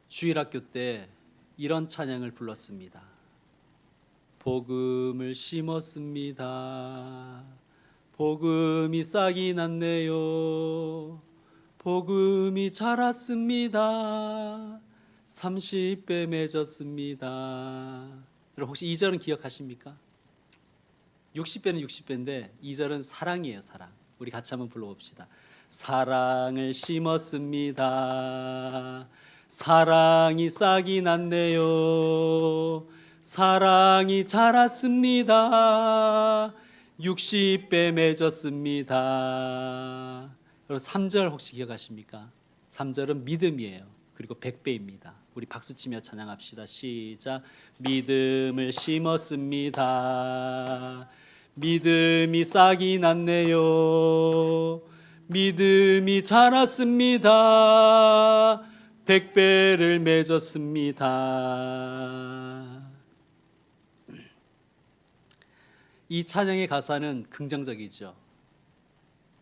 주일학교 때 이런 찬양을 불렀습니다. 복음을 심었습니다. 복음이 싹이 났네요. 복음이 자랐습니다. 30배 맺었습니다. 여러분 혹시 2절은 기억하십니까? 60배는 60배인데 2절은 사랑이에요. 사랑. 우리 같이 한번 불러봅시다. 사랑을 심었습니다. 사랑이 싹이 났네요. 사랑이 자랐습니다. 60배 맺었습니다. 여러분 3절 혹시 기억하십니까? 3절은 믿음이에요. 그리고 100배입니다. 우리 박수치며 찬양합시다. 시작. 믿음을 심었습니다. 믿음이 싹이 났네요. 믿음이 자랐습니다. 100배를 맺었습니다. 이 찬양의 가사는 긍정적이죠.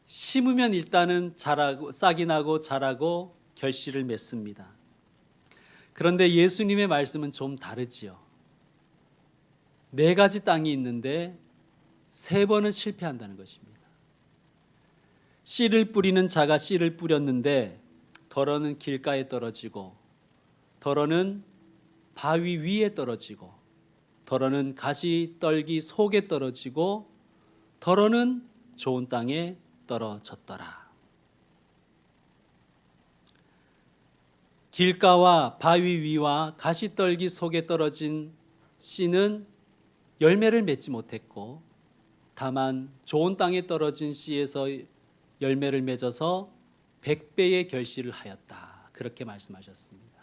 심으면 일단은 자라고, 싹이 나고 자라고 결실을 맺습니다. 그런데 예수님의 말씀은 좀 다르지요. 4가지 땅이 있는데 3번은 실패한다는 것입니다. 씨를 뿌리는 자가 씨를 뿌렸는데 덜어는 길가에 떨어지고, 덜어는 바위 위에 떨어지고, 덜어는 가시떨기 속에 떨어지고, 덜어는 좋은 땅에 떨어졌더라. 길가와 바위 위와 가시떨기 속에 떨어진 씨는 열매를 맺지 못했고, 다만 좋은 땅에 떨어진 씨에서 열매를 맺어서 100배의 결실을 하였다. 그렇게 말씀하셨습니다.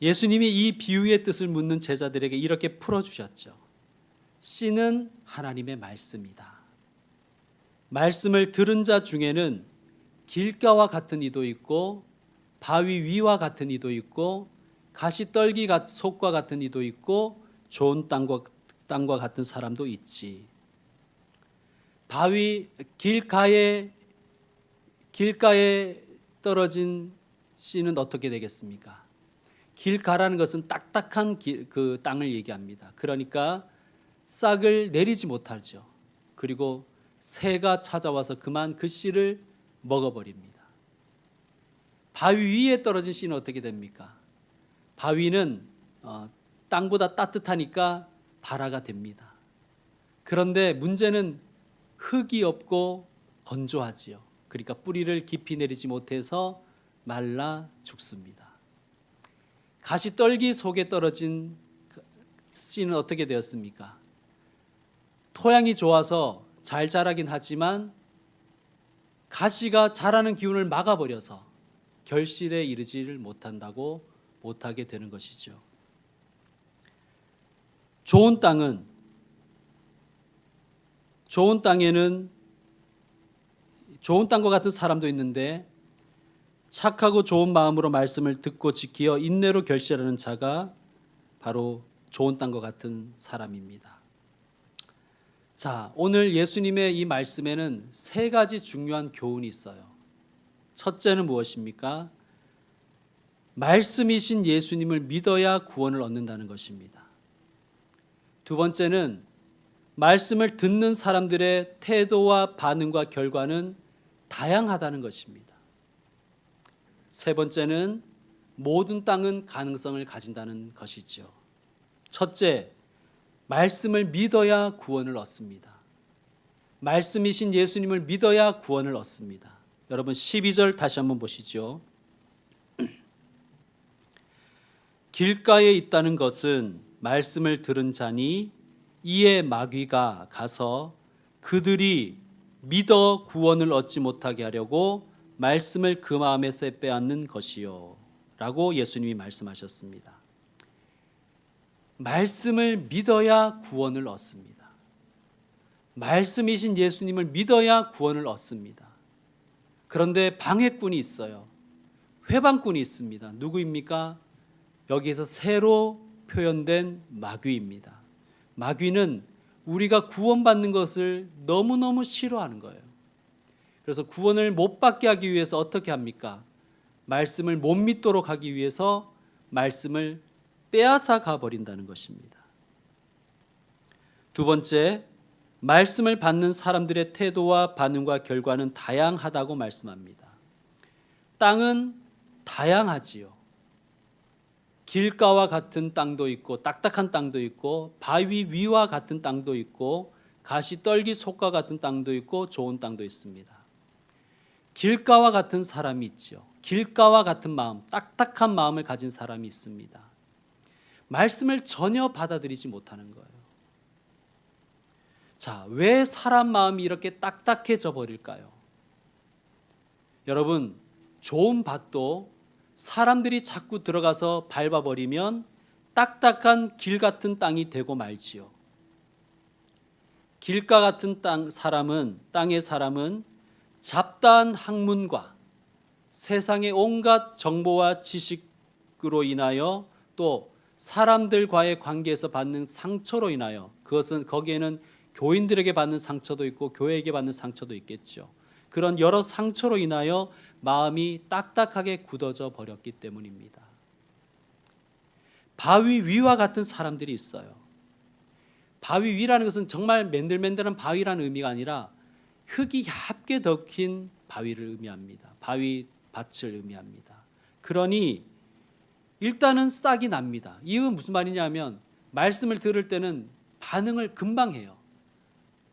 예수님이 이 비유의 뜻을 묻는 제자들에게 이렇게 풀어주셨죠. 씨는 하나님의 말씀이다. 말씀을 들은 자 중에는 길가와 같은 이도 있고, 바위 위와 같은 이도 있고, 가시떨기 속과 같은 이도 있고, 좋은 땅과 같은 사람도 있지. 길가에 떨어진 씨는 어떻게 되겠습니까? 길가라는 것은 딱딱한 그 땅을 얘기합니다. 그러니까 싹을 내리지 못하죠. 그리고 새가 찾아와서 그만 그 씨를 먹어버립니다. 바위 위에 떨어진 씨는 어떻게 됩니까? 바위는 땅보다 따뜻하니까 발화가 됩니다. 그런데 문제는 흙이 없고 건조하지요. 그러니까 뿌리를 깊이 내리지 못해서 말라 죽습니다. 가시떨기 속에 떨어진 씨는 어떻게 되었습니까? 토양이 좋아서 잘 자라긴 하지만 가시가 자라는 기운을 막아버려서 결실에 이르지를 못하게 되는 것이죠. 좋은 땅에는 좋은 땅과 같은 사람도 있는데, 착하고 좋은 마음으로 말씀을 듣고 지키어 인내로 결실하는 자가 바로 좋은 땅과 같은 사람입니다. 자, 오늘 예수님의 이 말씀에는 3가지 중요한 교훈이 있어요. 첫째는 무엇입니까? 말씀이신 예수님을 믿어야 구원을 얻는다는 것입니다. 두 번째는 말씀을 듣는 사람들의 태도와 반응과 결과는 다양하다는 것입니다. 세 번째는 모든 땅은 가능성을 가진다는 것이죠. 첫째, 말씀을 믿어야 구원을 얻습니다. 말씀이신 예수님을 믿어야 구원을 얻습니다. 여러분 12절 다시 한번 보시죠. 길가에 있다는 것은 말씀을 들은 자니 이에 마귀가 가서 그들이 믿어 구원을 얻지 못하게 하려고 말씀을 그 마음에서 빼앗는 것이요 라고 예수님이 말씀하셨습니다. 말씀을 믿어야 구원을 얻습니다. 말씀이신 예수님을 믿어야 구원을 얻습니다. 그런데 방해꾼이 있어요. 회방꾼이 있습니다. 누구입니까? 여기에서 새로 표현된 마귀입니다. 마귀는 우리가 구원받는 것을 너무너무 싫어하는 거예요. 그래서 구원을 못 받게 하기 위해서 어떻게 합니까? 말씀을 못 믿도록 하기 위해서 말씀을 빼앗아 가버린다는 것입니다. 두 번째, 말씀을 받는 사람들의 태도와 반응과 결과는 다양하다고 말씀합니다. 땅은 다양하지요. 길가와 같은 땅도 있고 딱딱한 땅도 있고 바위 위와 같은 땅도 있고 가시 떨기 솥과 같은 땅도 있고 좋은 땅도 있습니다. 길가와 같은 사람이 있죠. 길가와 같은 마음, 딱딱한 마음을 가진 사람이 있습니다. 말씀을 전혀 받아들이지 못하는 거예요. 자, 왜 사람 마음이 이렇게 딱딱해져 버릴까요? 여러분, 좋은 밭도 사람들이 자꾸 들어가서 밟아버리면 딱딱한 길 같은 땅이 되고 말지요. 길가 같은 땅의 사람은 잡다한 학문과 세상의 온갖 정보와 지식으로 인하여 또 사람들과의 관계에서 받는 상처로 인하여, 그것은 거기에는 교인들에게 받는 상처도 있고 교회에게 받는 상처도 있겠죠. 그런 여러 상처로 인하여 마음이 딱딱하게 굳어져 버렸기 때문입니다. 바위 위와 같은 사람들이 있어요. 바위 위라는 것은 정말 맨들맨들한 바위라는 의미가 아니라 흙이 얇게 덮인 바위를 의미합니다. 바위 밭을 의미합니다. 그러니 일단은 싹이 납니다. 이건 무슨 말이냐면 말씀을 들을 때는 반응을 금방 해요.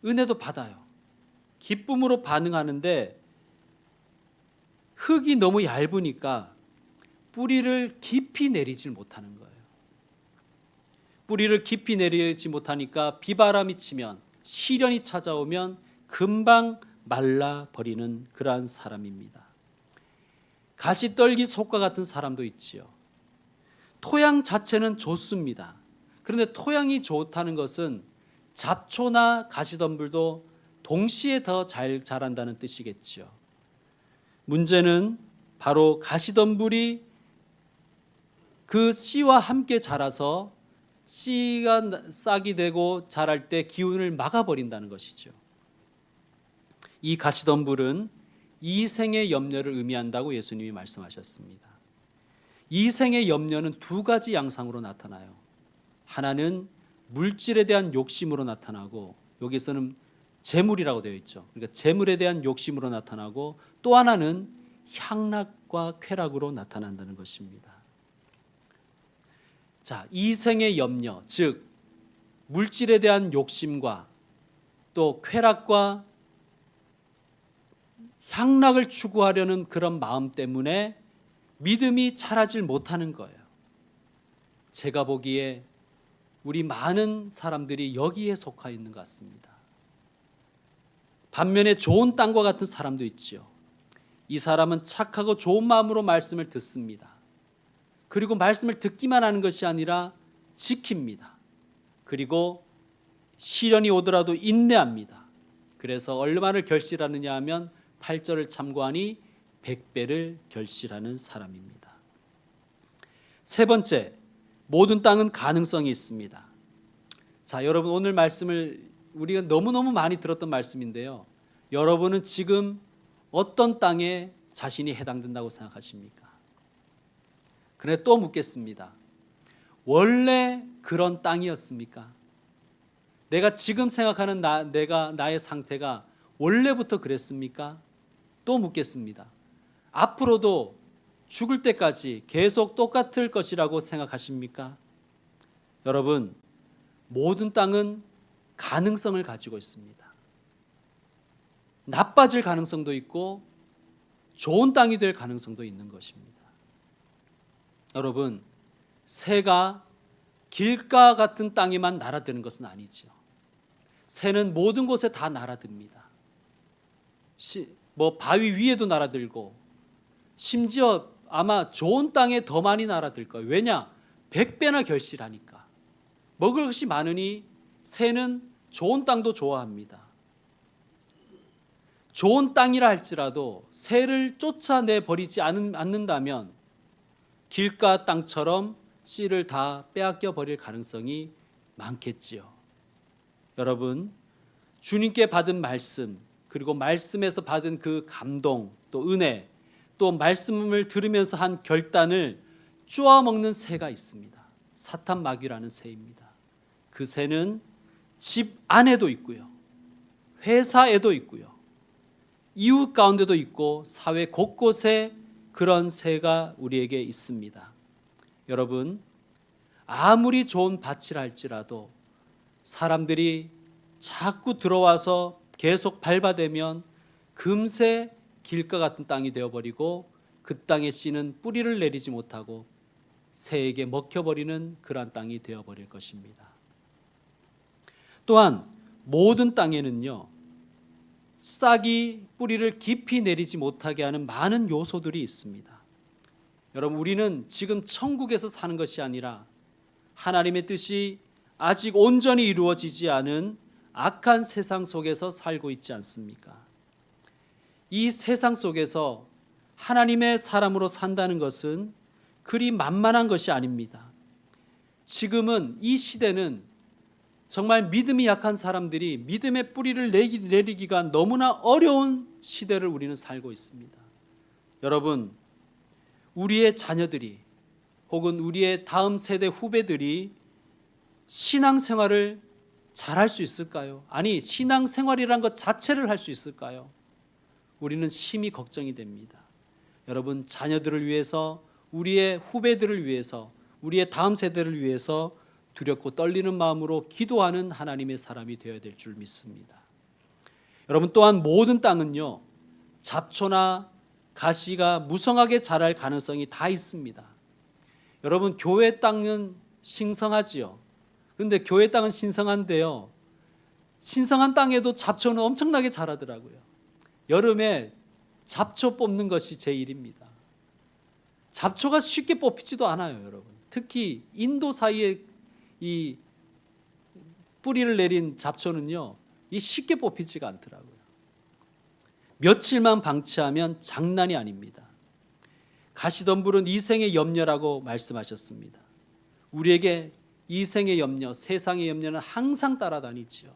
은혜도 받아요. 기쁨으로 반응하는데 흙이 너무 얇으니까 뿌리를 깊이 내리질 못하는 거예요. 뿌리를 깊이 내리지 못하니까 비바람이 치면, 시련이 찾아오면 금방 말라버리는 그러한 사람입니다. 가시떨기 솥과 같은 사람도 있지요. 토양 자체는 좋습니다. 그런데 토양이 좋다는 것은 잡초나 가시덤불도 동시에 더 잘 자란다는 뜻이겠죠. 문제는 바로 가시덤불이 그 씨와 함께 자라서 씨가 싹이 되고 자랄 때 기운을 막아버린다는 것이죠. 이 가시덤불은 이생의 염려를 의미한다고 예수님이 말씀하셨습니다. 이생의 염려는 두 가지 양상으로 나타나요. 하나는 물질에 대한 욕심으로 나타나고, 여기서는 재물이라고 되어 있죠. 그러니까 재물에 대한 욕심으로 나타나고, 또 하나는 향락과 쾌락으로 나타난다는 것입니다. 자, 이생의 염려, 즉 물질에 대한 욕심과 또 쾌락과 향락을 추구하려는 그런 마음 때문에 믿음이 자라질 못하는 거예요. 제가 보기에 우리 많은 사람들이 여기에 속하 있는 것 같습니다. 반면에 좋은 땅과 같은 사람도 있지요. 이 사람은 착하고 좋은 마음으로 말씀을 듣습니다. 그리고 말씀을 듣기만 하는 것이 아니라 지킵니다. 그리고 시련이 오더라도 인내합니다. 그래서 얼마를 결실하느냐 하면 8절을 참고하니 100배를 결실하는 사람입니다. 세 번째, 모든 땅은 가능성이 있습니다. 자, 여러분, 오늘 말씀을 우리가 너무너무 많이 들었던 말씀인데요. 여러분은 지금 어떤 땅에 자신이 해당된다고 생각하십니까? 그래, 또 묻겠습니다. 원래 그런 땅이었습니까? 내가 지금 생각하는 나의 상태가 원래부터 그랬습니까? 또 묻겠습니다. 앞으로도 죽을 때까지 계속 똑같을 것이라고 생각하십니까? 여러분, 모든 땅은 가능성을 가지고 있습니다. 나빠질 가능성도 있고 좋은 땅이 될 가능성도 있는 것입니다. 여러분, 새가 길가 같은 땅에만 날아드는 것은 아니죠. 새는 모든 곳에 다 날아듭니다. 바위 위에도 날아들고, 심지어 아마 좋은 땅에 더 많이 날아들 거예요. 왜냐? 100배나 결실하니까. 먹을 것이 많으니 새는 좋은 땅도 좋아합니다. 좋은 땅이라 할지라도 새를 쫓아내 버리지 않는다면 길가 땅처럼 씨를 다 빼앗겨 버릴 가능성이 많겠지요. 여러분, 주님께 받은 말씀, 그리고 말씀에서 받은 그 감동, 또 은혜, 또 말씀을 들으면서 한 결단을 쪼아먹는 새가 있습니다. 사탄 마귀라는 새입니다. 그 새는 집 안에도 있고요, 회사에도 있고요, 이웃 가운데도 있고 사회 곳곳에 그런 새가 우리에게 있습니다. 여러분, 아무리 좋은 밭이라 할지라도 사람들이 자꾸 들어와서 계속 밟아대면 금세 길가 같은 땅이 되어버리고 그 땅에 씨는 뿌리를 내리지 못하고 새에게 먹혀버리는 그러한 땅이 되어버릴 것입니다. 또한 모든 땅에는요, 싹이 뿌리를 깊이 내리지 못하게 하는 많은 요소들이 있습니다. 여러분, 우리는 지금 천국에서 사는 것이 아니라 하나님의 뜻이 아직 온전히 이루어지지 않은 악한 세상 속에서 살고 있지 않습니까? 이 세상 속에서 하나님의 사람으로 산다는 것은 그리 만만한 것이 아닙니다. 지금은 이 시대는 정말 믿음이 약한 사람들이 믿음의 뿌리를 내리기가 너무나 어려운 시대를 우리는 살고 있습니다. 여러분, 우리의 자녀들이 혹은 우리의 다음 세대 후배들이 신앙생활을 잘할 수 있을까요? 아니, 신앙생활이란 것 자체를 할 수 있을까요? 우리는 심히 걱정이 됩니다. 여러분, 자녀들을 위해서, 우리의 후배들을 위해서, 우리의 다음 세대를 위해서 두렵고 떨리는 마음으로 기도하는 하나님의 사람이 되어야 될 줄 믿습니다. 여러분, 또한 모든 땅은요, 잡초나 가시가 무성하게 자랄 가능성이 다 있습니다. 여러분, 교회 땅은 신성하지요. 그런데 교회 땅은 신성한데요, 신성한 땅에도 잡초는 엄청나게 자라더라고요. 여름에 잡초 뽑는 것이 제 일입니다. 잡초가 쉽게 뽑히지도 않아요, 여러분. 특히 인도 사이에 이 뿌리를 내린 잡초는요, 이 쉽게 뽑히지가 않더라고요. 며칠만 방치하면 장난이 아닙니다. 가시덤불은 이생의 염려라고 말씀하셨습니다. 우리에게 이생의 염려, 세상의 염려는 항상 따라다니지요.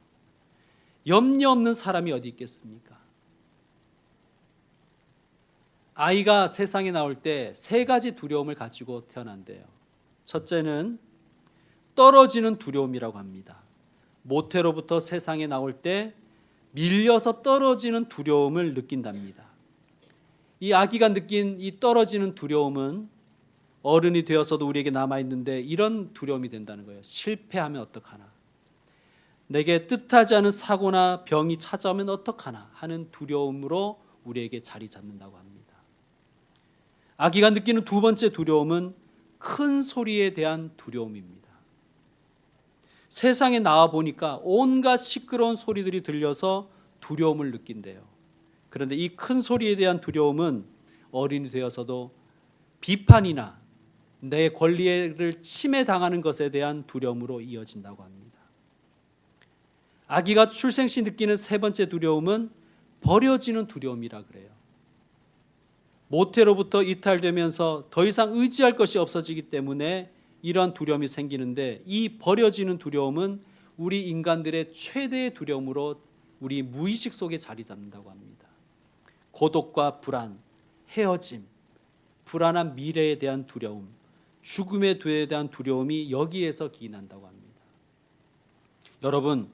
염려 없는 사람이 어디 있겠습니까? 아이가 세상에 나올 때 세 가지 두려움을 가지고 태어난대요. 첫째는 떨어지는 두려움이라고 합니다. 모태로부터 세상에 나올 때 밀려서 떨어지는 두려움을 느낀답니다. 이 아기가 느낀 이 떨어지는 두려움은 어른이 되어서도 우리에게 남아있는데 이런 두려움이 된다는 거예요. 실패하면 어떡하나, 내게 뜻하지 않은 사고나 병이 찾아오면 어떡하나 하는 두려움으로 우리에게 자리 잡는다고 합니다. 아기가 느끼는 두 번째 두려움은 큰 소리에 대한 두려움입니다. 세상에 나와 보니까 온갖 시끄러운 소리들이 들려서 두려움을 느낀대요. 그런데 이 큰 소리에 대한 두려움은 어린이 되어서도 비판이나 내 권리를 침해당하는 것에 대한 두려움으로 이어진다고 합니다. 아기가 출생 시 느끼는 세 번째 두려움은 버려지는 두려움이라 그래요. 모태로부터 이탈되면서 더 이상 의지할 것이 없어지기 때문에 이러한 두려움이 생기는데, 이 버려지는 두려움은 우리 인간들의 최대의 두려움으로 우리 무의식 속에 자리 잡는다고 합니다. 고독과 불안, 헤어짐, 불안한 미래에 대한 두려움, 죽음에 대한 두려움이 여기에서 기인한다고 합니다. 여러분,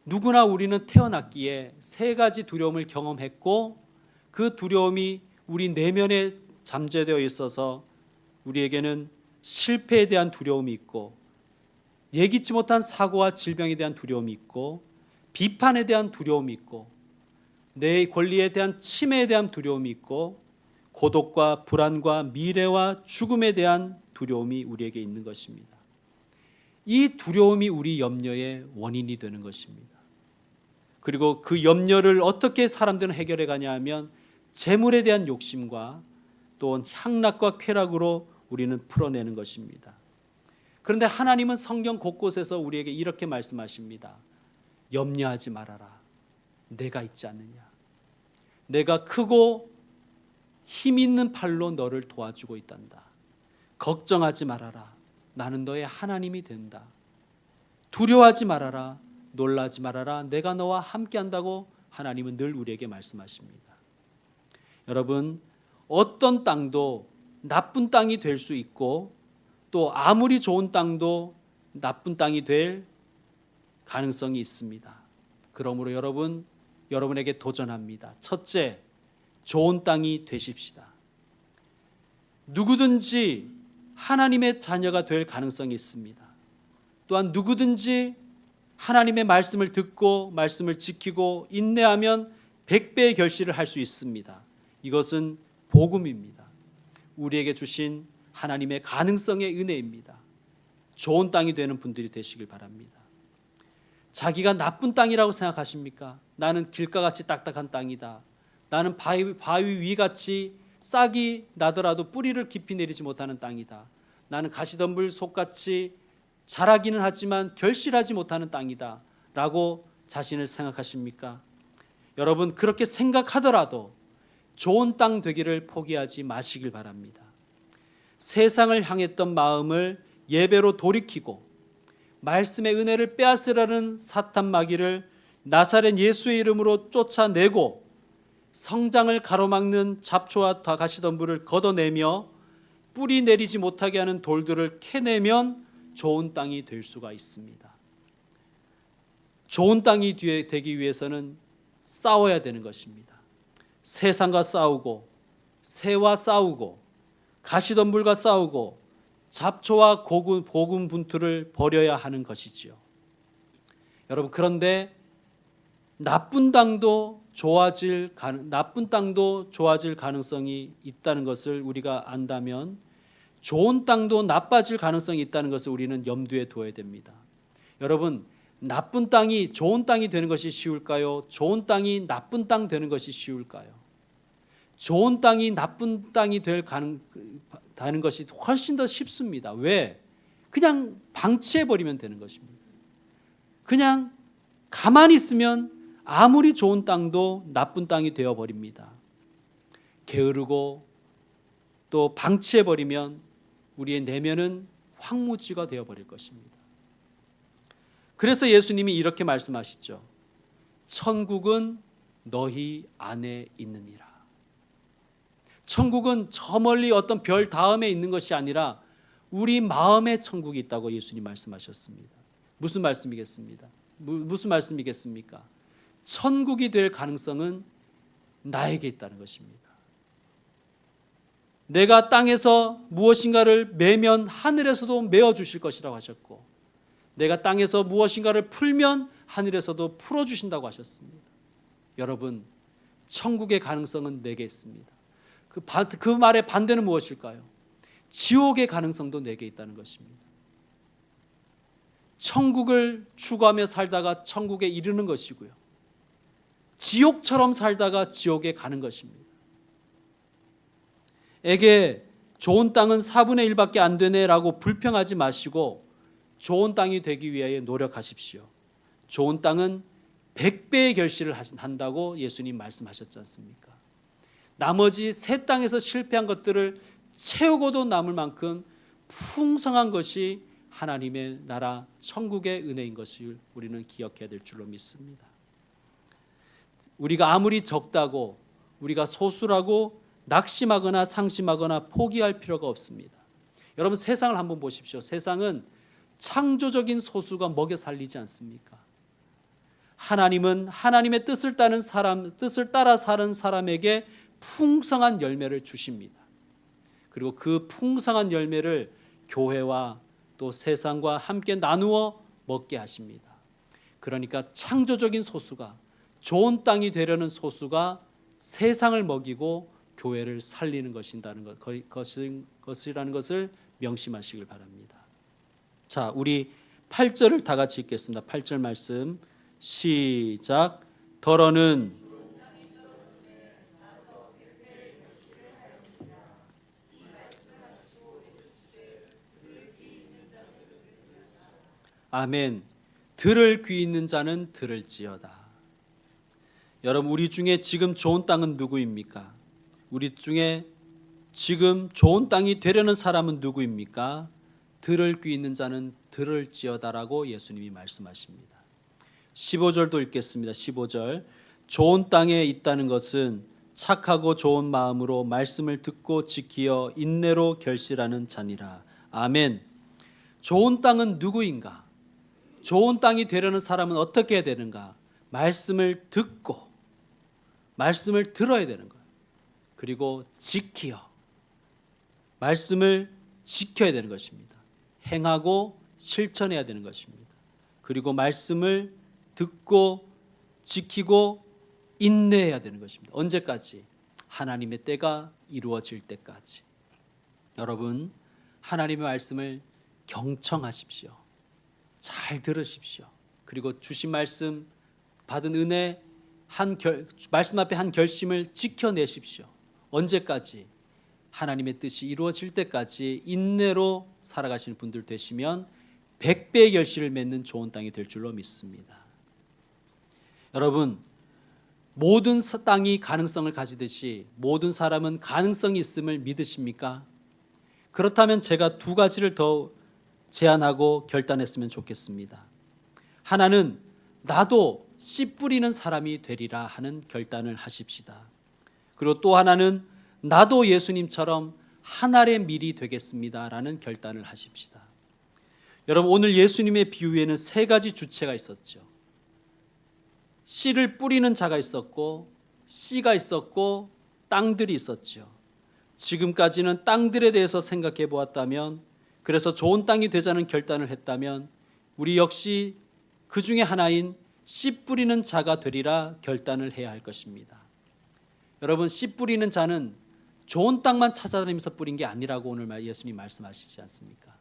누구나 우리는 태어났기에 세 가지 두려움을 경험했고 그 두려움이 우리 내면에 잠재되어 있어서 우리에게는 실패에 대한 두려움이 있고, 예기치 못한 사고와 질병에 대한 두려움이 있고, 비판에 대한 두려움이 있고, 내 권리에 대한 침해에 대한 두려움이 있고, 고독과 불안과 미래와 죽음에 대한 두려움이 우리에게 있는 것입니다. 이 두려움이 우리 염려의 원인이 되는 것입니다. 그리고 그 염려를 어떻게 사람들은 해결해 가냐 하면 재물에 대한 욕심과 또 향락과 쾌락으로 우리는 풀어내는 것입니다. 그런데 하나님은 성경 곳곳에서 우리에게 이렇게 말씀하십니다. 염려하지 말아라. 내가 있지 않느냐. 내가 크고 힘 있는 팔로 너를 도와주고 있단다. 걱정하지 말아라. 나는 너의 하나님이 된다. 두려워하지 말아라. 놀라지 말아라. 내가 너와 함께 한다고 하나님은 늘 우리에게 말씀하십니다. 여러분, 어떤 땅도 나쁜 땅이 될 수 있고 또 아무리 좋은 땅도 나쁜 땅이 될 가능성이 있습니다. 그러므로 여러분에게 도전합니다. 첫째, 좋은 땅이 되십시다. 누구든지 하나님의 자녀가 될 가능성이 있습니다. 또한 누구든지 하나님의 말씀을 듣고 말씀을 지키고 인내하면 100배의 결실을 할 수 있습니다. 이것은 복음입니다. 우리에게 주신 하나님의 가능성의 은혜입니다. 좋은 땅이 되는 분들이 되시길 바랍니다. 자기가 나쁜 땅이라고 생각하십니까? 나는 길가같이 딱딱한 땅이다. 나는 바위 위같이 싹이 나더라도 뿌리를 깊이 내리지 못하는 땅이다. 나는 가시덤불 속같이 자라기는 하지만 결실하지 못하는 땅이다 라고 자신을 생각하십니까? 여러분, 그렇게 생각하더라도 좋은 땅 되기를 포기하지 마시길 바랍니다. 세상을 향했던 마음을 예배로 돌이키고 말씀의 은혜를 빼앗으려는 사탄 마귀를 나사렛 예수의 이름으로 쫓아내고 성장을 가로막는 잡초와 가시덤불을 걷어내며 뿌리 내리지 못하게 하는 돌들을 캐내면 좋은 땅이 될 수가 있습니다. 좋은 땅이 되기 위해서는 싸워야 되는 것입니다. 세상과 싸우고 새와 싸우고 가시덤불과 싸우고 잡초와 고군분투를 벌여야 하는 것이지요. 여러분, 그런데 나쁜 땅도 좋아질 가능성이 있다는 것을 우리가 안다면 좋은 땅도 나빠질 가능성이 있다는 것을 우리는 염두에 두어야 됩니다. 여러분, 나쁜 땅이 좋은 땅이 되는 것이 쉬울까요? 좋은 땅이 나쁜 땅 되는 것이 쉬울까요? 좋은 땅이 나쁜 땅이 되는 것이 훨씬 더 쉽습니다. 왜? 그냥 방치해버리면 되는 것입니다. 그냥 가만히 있으면 아무리 좋은 땅도 나쁜 땅이 되어버립니다. 게으르고 또 방치해버리면 우리의 내면은 황무지가 되어버릴 것입니다. 그래서 예수님이 이렇게 말씀하시죠. 천국은 너희 안에 있느니라. 천국은 저 멀리 어떤 별 다음에 있는 것이 아니라 우리 마음에 천국이 있다고 예수님 말씀하셨습니다. 무슨 말씀이겠습니까? 천국이 될 가능성은 나에게 있다는 것입니다. 내가 땅에서 무엇인가를 메면 하늘에서도 메어 주실 것이라고 하셨고, 내가 땅에서 무엇인가를 풀면 하늘에서도 풀어 주신다고 하셨습니다. 여러분, 천국의 가능성은 내게 있습니다. 그 말의 반대는 무엇일까요? 지옥의 가능성도 내게 있다는 것입니다. 천국을 추구하며 살다가 천국에 이르는 것이고요, 지옥처럼 살다가 지옥에 가는 것입니다. 에게 좋은 땅은 4분의 1밖에 안 되네라고 불평하지 마시고 좋은 땅이 되기 위하여 노력하십시오. 좋은 땅은 100배의 결실을 한다고 예수님 말씀하셨지 않습니까? 나머지 새 땅에서 실패한 것들을 채우고도 남을 만큼 풍성한 것이 하나님의 나라 천국의 은혜인 것을 우리는 기억해야 될 줄로 믿습니다. 우리가 아무리 적다고, 우리가 소수라고 낙심하거나 상심하거나 포기할 필요가 없습니다. 여러분, 세상을 한번 보십시오. 세상은 창조적인 소수가 먹여 살리지 않습니까? 하나님은 하나님의 뜻을 따라 사는 사람에게 풍성한 열매를 주십니다. 그리고 그 풍성한 열매를 교회와 또 세상과 함께 나누어 먹게 하십니다. 그러니까 창조적인 소수가, 좋은 땅이 되려는 소수가 세상을 먹이고 교회를 살리는 것이라는 것을 명심하시길 바랍니다. 자, 우리 8절을 다 같이 읽겠습니다. 8절 말씀 시작. 더러는 아멘. 들을 귀 있는 자는 들을지어다. 여러분, 우리 중에 지금 좋은 땅은 누구입니까? 우리 중에 지금 좋은 땅이 되려는 사람은 누구입니까? 들을 귀 있는 자는 들을지어다라고 예수님이 말씀하십니다. 15절도 읽겠습니다. 15절. 좋은 땅에 있다는 것은 착하고 좋은 마음으로 말씀을 듣고 지키어 인내로 결실하는 자니라. 아멘. 좋은 땅은 누구인가? 좋은 땅이 되려는 사람은 어떻게 해야 되는가? 말씀을 듣고 말씀을 들어야 되는 거예요. 그리고 지키어 말씀을 지켜야 되는 것입니다. 행하고 실천해야 되는 것입니다. 그리고 말씀을 듣고 지키고 인내해야 되는 것입니다. 언제까지? 하나님의 때가 이루어질 때까지. 여러분, 하나님의 말씀을 경청하십시오. 잘 들으십시오. 그리고 주신 말씀, 받은 은혜, 말씀 앞에 한 결심을 지켜내십시오. 언제까지? 하나님의 뜻이 이루어질 때까지 인내로 살아가시는 분들 되시면 100배의 결실을 맺는 좋은 땅이 될 줄로 믿습니다. 여러분, 모든 땅이 가능성을 가지듯이 모든 사람은 가능성이 있음을 믿으십니까? 그렇다면 제가 두 가지를 더 제안하고 결단했으면 좋겠습니다. 하나는 나도 씨 뿌리는 사람이 되리라 하는 결단을 하십시다. 그리고 또 하나는 나도 예수님처럼 한 알의 밀이 되겠습니다 라는 결단을 하십시다. 여러분, 오늘 예수님의 비유에는 세 가지 주체가 있었죠. 씨를 뿌리는 자가 있었고, 씨가 있었고, 땅들이 있었죠. 지금까지는 땅들에 대해서 생각해 보았다면, 그래서 좋은 땅이 되자는 결단을 했다면 우리 역시 그 중에 하나인 씨 뿌리는 자가 되리라 결단을 해야 할 것입니다. 여러분, 씨 뿌리는 자는 좋은 땅만 찾아다니면서 뿌린 게 아니라고 오늘 예수님 말씀하시지 않습니까?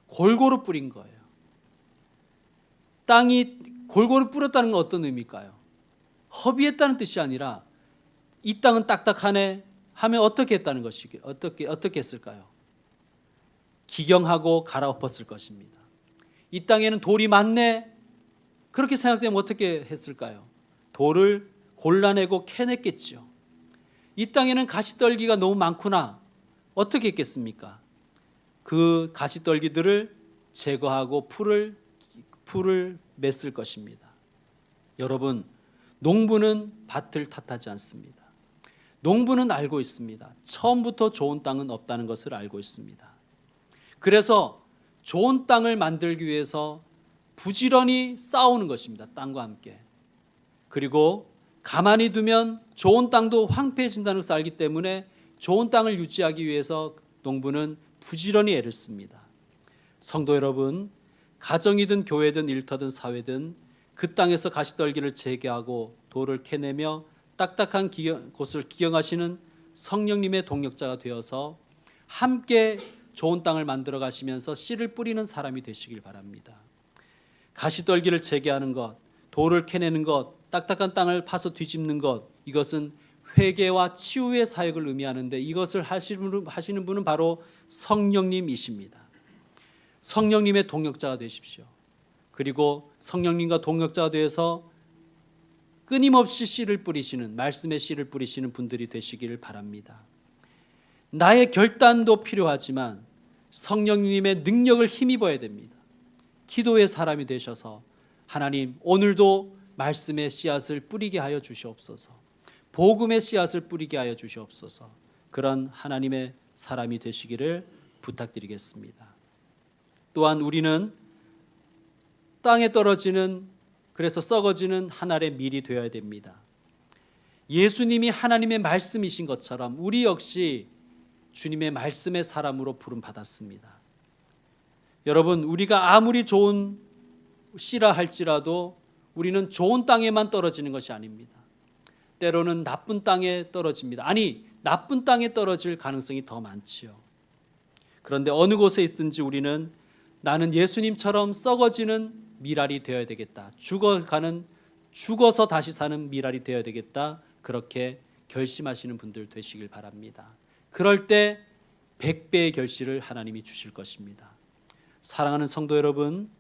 골고루 뿌린 거예요. 땅이 골고루 뿌렸다는 건 어떤 의미일까요? 허비했다는 뜻이 아니라 이 땅은 딱딱하네 하면 어떻게 했다는 것이게 어떻게 했을까요? 기경하고 갈아엎었을 것입니다. 이 땅에는 돌이 많네 그렇게 생각되면 어떻게 했을까요? 돌을 골라내고 캐냈겠죠. 이 땅에는 가시떨기가 너무 많구나 어떻게 했겠습니까? 그 가시떨기들을 제거하고 풀을 맸을 것입니다. 여러분, 농부는 밭을 탓하지 않습니다. 농부는 알고 있습니다. 처음부터 좋은 땅은 없다는 것을 알고 있습니다. 그래서 좋은 땅을 만들기 위해서 부지런히 싸우는 것입니다. 땅과 함께. 그리고 가만히 두면 좋은 땅도 황폐해진다는 것을 알기 때문에 좋은 땅을 유지하기 위해서 농부는 부지런히 애를 씁니다. 성도 여러분, 가정이든 교회든 일터든 사회든 그 땅에서 가시떨기를 제거하고 돌을 캐내며 딱딱한 곳을 기경하시는 성령님의 동력자가 되어서 함께 좋은 땅을 만들어 가시면서 씨를 뿌리는 사람이 되시길 바랍니다. 가시떨기를 제거하는 것, 돌을 캐내는 것, 딱딱한 땅을 파서 뒤집는 것, 이것은 회개와 치유의 사역을 의미하는데 이것을 하시는 분은 바로 성령님이십니다. 성령님의 동역자가 되십시오. 그리고 성령님과 동역자가 되어서 끊임없이 씨를 뿌리시는, 말씀의 씨를 뿌리시는 분들이 되시기를 바랍니다. 나의 결단도 필요하지만 성령님의 능력을 힘입어야 됩니다. 기도의 사람이 되셔서 하나님, 오늘도 말씀의 씨앗을 뿌리게 하여 주시옵소서. 복음의 씨앗을 뿌리게 하여 주시옵소서. 그런 하나님의 사람이 되시기를 부탁드리겠습니다. 또한 우리는 땅에 떨어지는, 그래서 썩어지는 한 알의 밀이 되어야 됩니다. 예수님이 하나님의 말씀이신 것처럼 우리 역시 주님의 말씀의 사람으로 부름받았습니다. 여러분, 우리가 아무리 좋은 씨라 할지라도 우리는 좋은 땅에만 떨어지는 것이 아닙니다. 때로는 나쁜 땅에 떨어집니다. 아니, 나쁜 땅에 떨어질 가능성이 더 많지요. 그런데 어느 곳에 있든지 우리는 나는 예수님처럼 썩어지는 미랄이 되어야 되겠다. 죽어서 다시 사는 미랄이 되어야 되겠다. 그렇게 결심하시는 분들 되시길 바랍니다. 그럴 때 100배의 결실을 하나님이 주실 것입니다. 사랑하는 성도 여러분,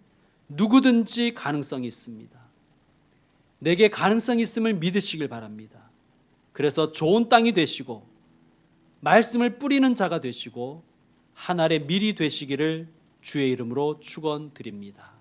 누구든지 가능성이 있습니다. 내게 가능성이 있음을 믿으시길 바랍니다. 그래서 좋은 땅이 되시고 말씀을 뿌리는 자가 되시고 한 알의 밀이 되시기를 주의 이름으로 축원드립니다.